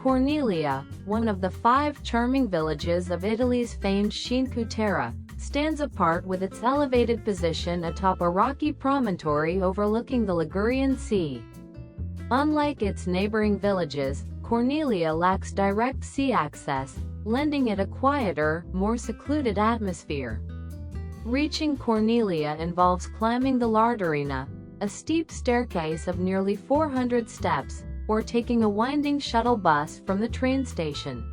Corniglia, one of the 5 charming villages of Italy's famed Cinque Terre, stands apart with its elevated position atop a rocky promontory overlooking the Ligurian Sea. Unlike its neighboring villages, Corniglia lacks direct sea access, lending it a quieter, more secluded atmosphere. Reaching Corniglia involves climbing the Lardorina, a steep staircase of nearly 400 steps, or taking a winding shuttle bus from the train station.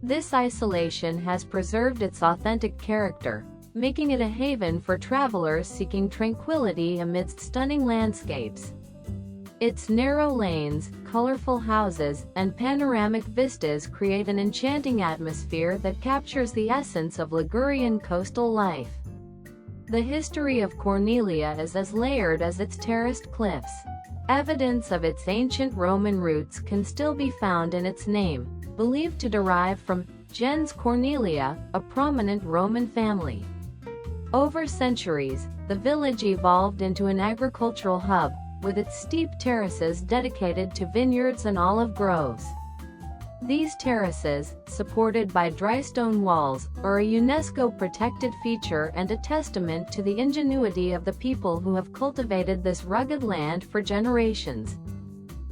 This isolation has preserved its authentic character, making it a haven for travelers seeking tranquility amidst stunning landscapes. Its narrow lanes, colorful houses, and panoramic vistas create an enchanting atmosphere that captures the essence of Ligurian coastal life. The history of Corniglia is as layered as its terraced cliffs. Evidence of its ancient Roman roots can still be found in its name, believed to derive from gens Cornelia, a prominent Roman family. Over centuries, the village evolved into an agricultural hub, with its steep terraces dedicated to vineyards and olive groves. These terraces, supported by dry stone walls, are a UNESCO-protected feature and a testament to the ingenuity of the people who have cultivated this rugged land for generations.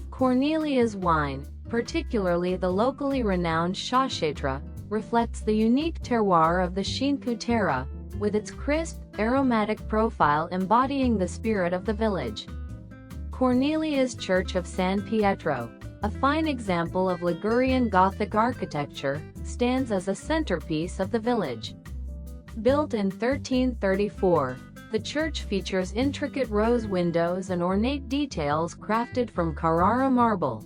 Corniglia's wine, particularly the locally renowned Chauchetre, reflects the unique terroir of the Cinque Terre, with its crisp, aromatic profile embodying the spirit of the village. Corniglia's Church of San Pietro, a fine example of Ligurian Gothic architecture, stands as a centerpiece of the village. Built in 1334, the church features intricate rose windows and ornate details crafted from Carrara marble.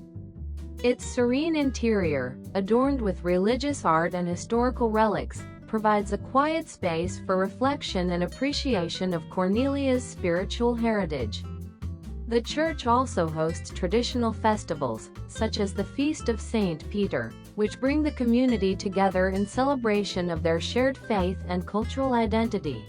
Its serene interior, adorned with religious art and historical relics, provides a quiet space for reflection and appreciation of Corniglia's spiritual heritage. The church also hosts traditional festivals, such as the Feast of Saint Peter, which bring the community together in celebration of their shared faith and cultural identity.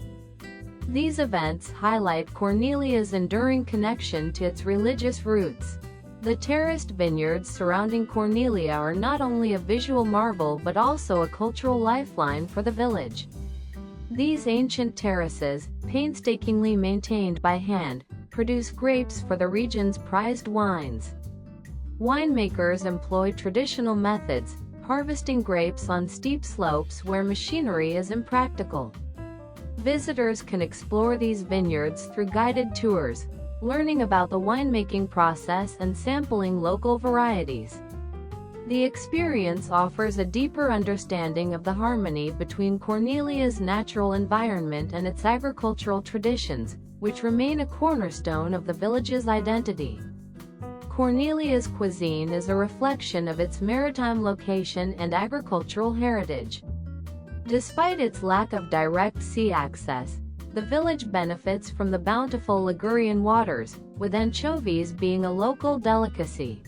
These events highlight Corniglia's enduring connection to its religious roots. The terraced vineyards surrounding Corniglia are not only a visual marvel but also a cultural lifeline for the village. These ancient terraces, painstakingly maintained by hand, produce grapes for the region's prized wines. Winemakers employ traditional methods, harvesting grapes on steep slopes where machinery is impractical. Visitors can explore these vineyards through guided tours, learning about the winemaking process and sampling local varieties. The experience offers a deeper understanding of the harmony between Corniglia's natural environment and its agricultural traditions, which remain a cornerstone of the village's identity. Corniglia's cuisine is a reflection of its maritime location and agricultural heritage. Despite its lack of direct sea access, the village benefits from the bountiful Ligurian waters, with anchovies being a local delicacy.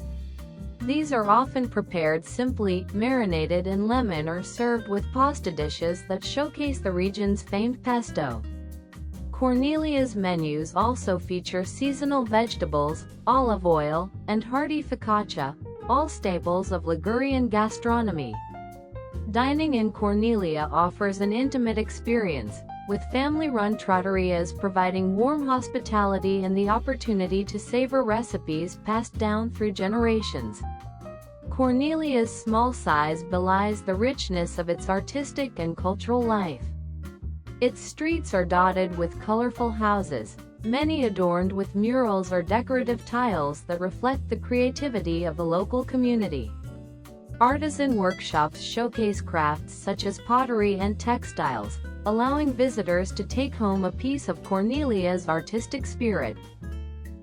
These are often prepared simply, marinated in lemon, or served with pasta dishes that showcase the region's famed pesto. Corniglia's menus also feature seasonal vegetables, olive oil, and hearty focaccia, all staples of Ligurian gastronomy. Dining in Corniglia offers an intimate experience, with family-run trattorias providing warm hospitality and the opportunity to savor recipes passed down through generations. Corniglia's small size belies the richness of its artistic and cultural life. Its streets are dotted with colorful houses, many adorned with murals or decorative tiles that reflect the creativity of the local community. Artisan workshops showcase crafts such as pottery and textiles, allowing visitors to take home a piece of Corniglia's artistic spirit.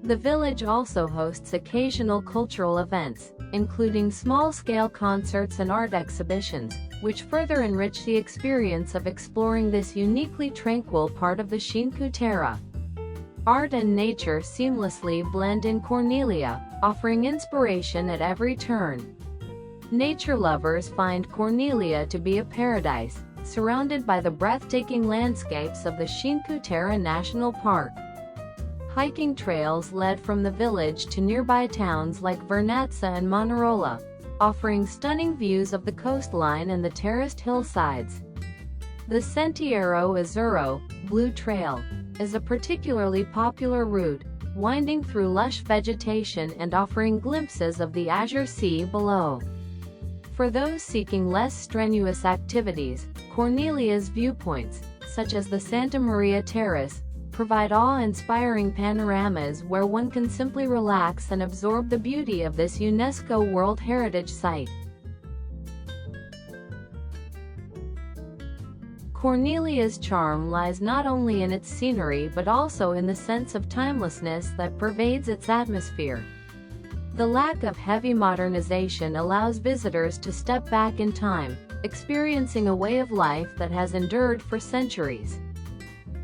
The village also hosts occasional cultural events, including small-scale concerts and art exhibitions, which further enrich the experience of exploring this uniquely tranquil part of the Cinque Terre. Art and nature seamlessly blend in Corniglia, offering inspiration at every turn. Nature lovers find Corniglia to be a paradise, surrounded by the breathtaking landscapes of the Cinque Terre National Park. Hiking trails led from the village to nearby towns like Vernazza and Manarola, offering stunning views of the coastline and the terraced hillsides. The Sentiero Azzurro, Blue Trail, is a particularly popular route, winding through lush vegetation and offering glimpses of the azure sea below. For those seeking less strenuous activities, Corniglia's viewpoints, such as the Santa Maria Terrace, provide awe-inspiring panoramas where one can simply relax and absorb the beauty of this UNESCO World Heritage Site. Corniglia's charm lies not only in its scenery but also in the sense of timelessness that pervades its atmosphere. The lack of heavy modernization allows visitors to step back in time, experiencing a way of life that has endured for centuries.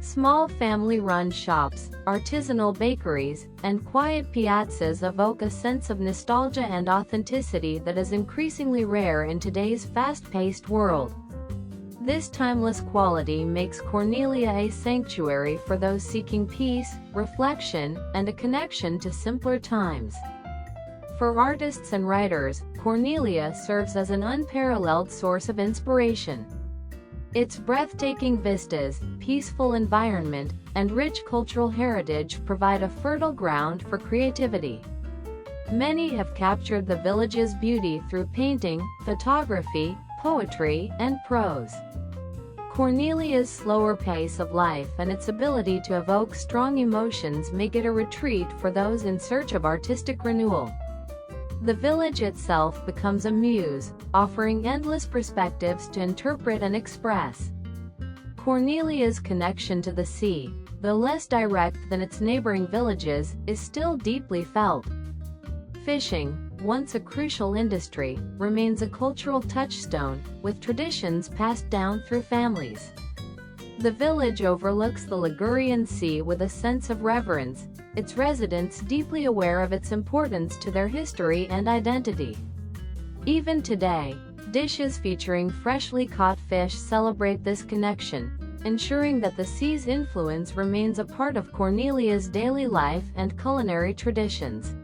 Small family-run shops, artisanal bakeries, and quiet piazzas evoke a sense of nostalgia and authenticity that is increasingly rare in today's fast-paced world. This timeless quality makes Corniglia a sanctuary for those seeking peace, reflection, and a connection to simpler times. For artists and writers, Corniglia serves as an unparalleled source of inspiration. Its breathtaking vistas, peaceful environment, and rich cultural heritage provide a fertile ground for creativity. Many have captured the village's beauty through painting, photography, poetry, and prose. Corniglia's slower pace of life and its ability to evoke strong emotions make it a retreat for those in search of artistic renewal. The village itself becomes a muse, offering endless perspectives to interpret and express. Corniglia's connection to the sea, though less direct than its neighboring villages, is still deeply felt. Fishing, once a crucial industry, remains a cultural touchstone, with traditions passed down through families. The village overlooks the Ligurian Sea with a sense of reverence, its residents deeply aware of its importance to their history and identity. Even today, dishes featuring freshly caught fish celebrate this connection, ensuring that the sea's influence remains a part of Corniglia's daily life and culinary traditions.